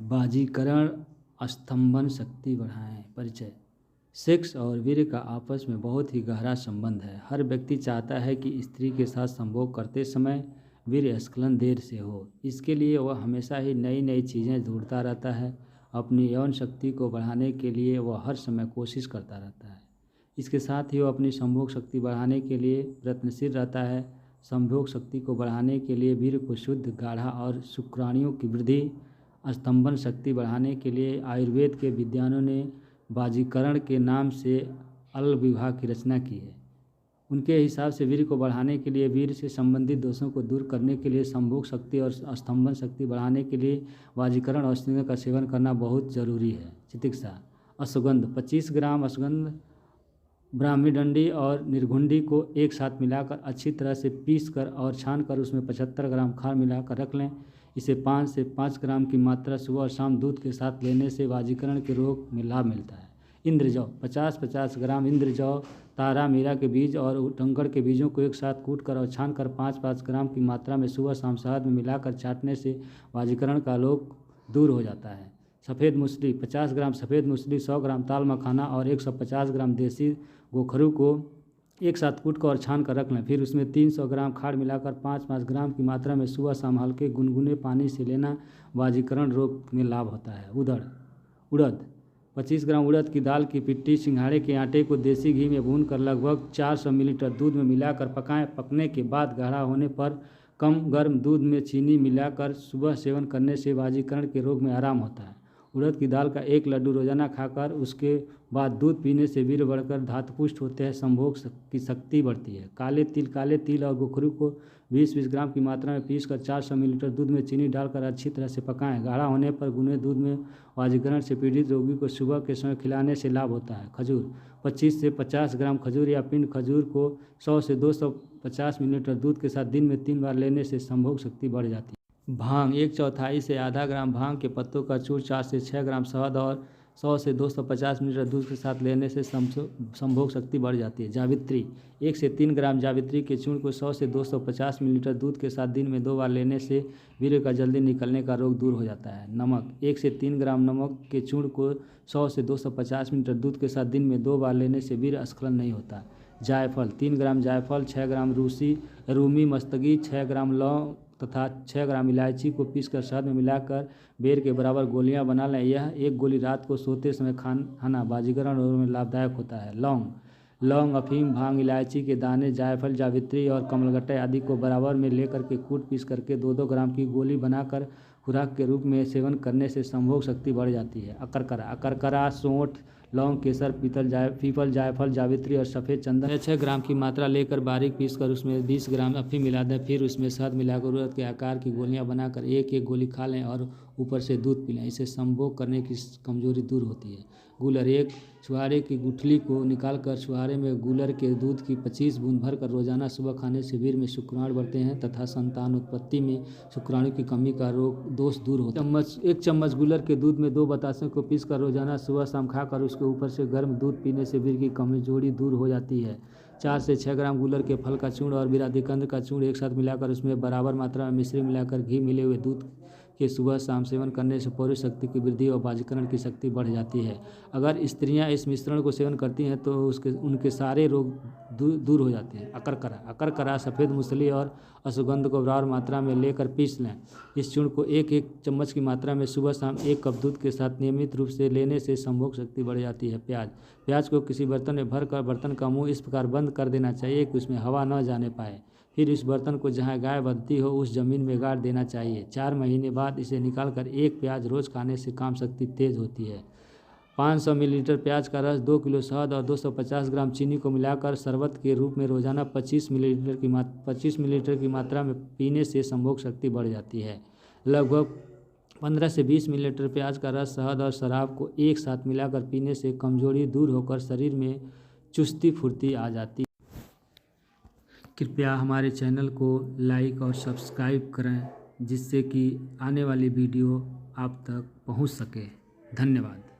बाजीकरण स्तंभन शक्ति बढ़ाएं। परिचय। सेक्स और वीर्य का आपस में बहुत ही गहरा संबंध है। हर व्यक्ति चाहता है कि स्त्री के साथ संभोग करते समय वीर्य स्खलन देर से हो। इसके लिए वह हमेशा ही नई नई चीज़ें ढूंढता रहता है। अपनी यौन शक्ति को बढ़ाने के लिए वह हर समय कोशिश करता रहता है। इसके साथ ही वह अपनी संभोग शक्ति बढ़ाने के लिए प्रयत्नशील रहता है। संभोग शक्ति को बढ़ाने के लिए वीर्य को शुद्ध, गाढ़ा और शुक्राणुओं की वृद्धि, स्तंभन शक्ति बढ़ाने के लिए आयुर्वेद के विद्वानों ने बाजीकरण के नाम से अल विभाग की रचना की है। उनके हिसाब से वीर्य को बढ़ाने के लिए, वीर्य से संबंधित दोषों को दूर करने के लिए, संभोग शक्ति और स्तंभन शक्ति बढ़ाने के लिए बाजीकरण औषधियों का सेवन करना बहुत जरूरी है। चिकित्सा। अश्वगंध 25 ग्राम अश्वगंध, ब्राह्मी डंडी और निर्घुंडी को एक साथ मिलाकर अच्छी तरह से पीस कर और छानकर उसमें 75 ग्राम खार मिलाकर रख लें। इसे 5 से 5 ग्राम की मात्रा सुबह और शाम दूध के साथ लेने से बाजीकरण के रोग में लाभ मिलता है। इंद्रजौ 50-50 ग्राम इंद्रजौ, तारा मीरा के बीज और टंकड़ के बीजों को एक साथ कूटकर और छानकर 5-5 ग्राम की मात्रा में सुबह शाम शहद में मिलाकर चाटने से बाजीकरण का रोग दूर हो जाता है। सफ़ेद मूसली 50 ग्राम सफ़ेद मूसली, 100 ग्राम ताल मखाना और 150 ग्राम देसी गोखरू को एक साथ कूटकर और छान कर रख लें। फिर उसमें 300 ग्राम खाड़ मिलाकर 5-5 ग्राम की मात्रा में सुबह शाम हल्के गुनगुने पानी से लेना। बाजीकरण रोग में लाभ होता है। उड़द 25 ग्राम उड़द की दाल की पिट्ठी, सिंघाड़े के आटे को देसी घी में भूनकर लगभग 400 मिलीलीटर दूध में मिलाकर पकाएं। पकने के बाद गाढ़ा होने पर कम गर्म दूध में चीनी मिलाकर सुबह सेवन करने से बाजीकरण के रोग में आराम होता है। उड़द की दाल का 1 लड्डू रोजाना खाकर उसके बाद दूध पीने से वीर्य बढ़कर धातुपुष्ट होते हैं, संभोग की शक्ति बढ़ती है। काले तिल और गोखरू को 20-20 ग्राम की मात्रा में पीसकर 400 मिलीलीटर दूध में चीनी डालकर अच्छी तरह से पकाएं। गाढ़ा होने पर गुने दूध में बाजीकरण से पीड़ित रोगी को सुबह के समय खिलाने से लाभ होता है। खजूर 25 से 50 ग्राम खजूर या पिंड खजूर को 100 से 250 मिलीलीटर दूध के साथ दिन में 3 बार लेने से संभोग शक्ति बढ़ जाती है। भांग 1/4 से आधा ग्राम भांग के पत्तों का चूर्ण 4 से 6 ग्राम शहद और 100 से 250 मिलीलीटर दूध के साथ लेने से संभोग शक्ति बढ़ जाती है। जावित्री 1 से 3 ग्राम जावित्री के चूर्ण को 100 से 250 मिलीलीटर दूध के साथ दिन में 2 बार लेने से वीर्य का जल्दी निकलने का रोग दूर हो जाता है। नमक 1 से 3 ग्राम नमक के चूर्ण को 100 से 250 मिलीलीटर दूध के साथ दिन में 2 बार लेने से वीर्य स्खलन नहीं होता। जायफल 3 ग्राम जायफल, 6 ग्राम रूमी मस्तगी, 6 ग्राम लौंग तथा 6 ग्राम इलायची को पीसकर शहद में मिलाकर बेर के बराबर गोलियां बना लें। यह एक गोली रात को सोते समय खाना बाजीकरण रोग में लाभदायक होता है। लौंग, अफीम, भांग, इलायची के दाने, जायफल, जावित्री और कमलगट्टे आदि को बराबर में लेकर के कूट पीस करके 2-2 ग्राम की गोली बनाकर खुराक के रूप में सेवन करने से संभोग शक्ति बढ़ जाती है। अकरकरा, सोंठ, लौंग, केसर, पीपल, जायफल, जावित्री और सफ़ेद चंदन 6 ग्राम की मात्रा लेकर बारीक पीसकर उसमें 20 ग्राम अफीम मिला दें। फिर उसमें शहद मिलाकर उड़द के आकार की गोलियां बनाकर एक गोली खा लें और ऊपर से दूध पी लें। इससे संभोग करने की कमजोरी दूर होती है। गूलर 1 छुहारे की गुठली को निकालकर छुहारे में गूलर के दूध की 25 बूंद भरकर रोजाना सुबह खाने से वीर्य में शुक्राणु बढ़ते हैं तथा संतान उत्पत्ति में शुक्राणु की कमी का दोष दूर होता है। 1 चम्मच गूलर के दूध में 2 बतासे को पीसकर रोजाना सुबह शाम खाकर उसके ऊपर से गर्म दूध पीने से वीर्य की कमजोरी दूर हो जाती है। 4 से 6 ग्राम गूलर के फल का चूर्ण और बिरादिकंद का चूर्ण एक साथ मिलाकर उसमें बराबर मात्रा में मिश्री मिलाकर घी मिले हुए दूध के सुबह शाम सेवन करने से पौरुष शक्ति की वृद्धि और बाजीकरण की शक्ति बढ़ जाती है। अगर स्त्रियां इस मिश्रण को सेवन करती हैं तो उनके सारे रोग दूर हो जाते हैं। अकरकरा, सफ़ेद मूसली और अश्वगंध को बराबर मात्रा में लेकर पीस लें। इस चूर्ण को 1-1 चम्मच की मात्रा में सुबह शाम 1 कप दूध के साथ नियमित रूप से लेने से संभोग शक्ति बढ़ जाती है। प्याज को किसी बर्तन में भरकर बर्तन का मुंह इस प्रकार बंद कर देना चाहिए कि उसमें हवा न जाने पाए। फिर इस बर्तन को जहाँ गाय बंधती हो उस जमीन में गाड़ देना चाहिए। 4 महीने बाद इसे निकालकर 1 प्याज रोज खाने से काम शक्ति तेज होती है। 500 मिलीलीटर प्याज का रस, 2 किलो शहद और 250 ग्राम चीनी को मिलाकर शरबत के रूप में रोजाना 25 मिलीलीटर की मात्रा में पीने से संभोग शक्ति बढ़ जाती है। लगभग 15 से 20 मिलीलीटर प्याज का रस, शहद और शराब को एक साथ मिलाकर पीने से कमजोरी दूर होकर शरीर में चुस्ती फुर्ती आ जाती है। कृपया हमारे चैनल को लाइक और सब्सक्राइब करें जिससे कि आने वाली वीडियो आप तक पहुंच सके। धन्यवाद।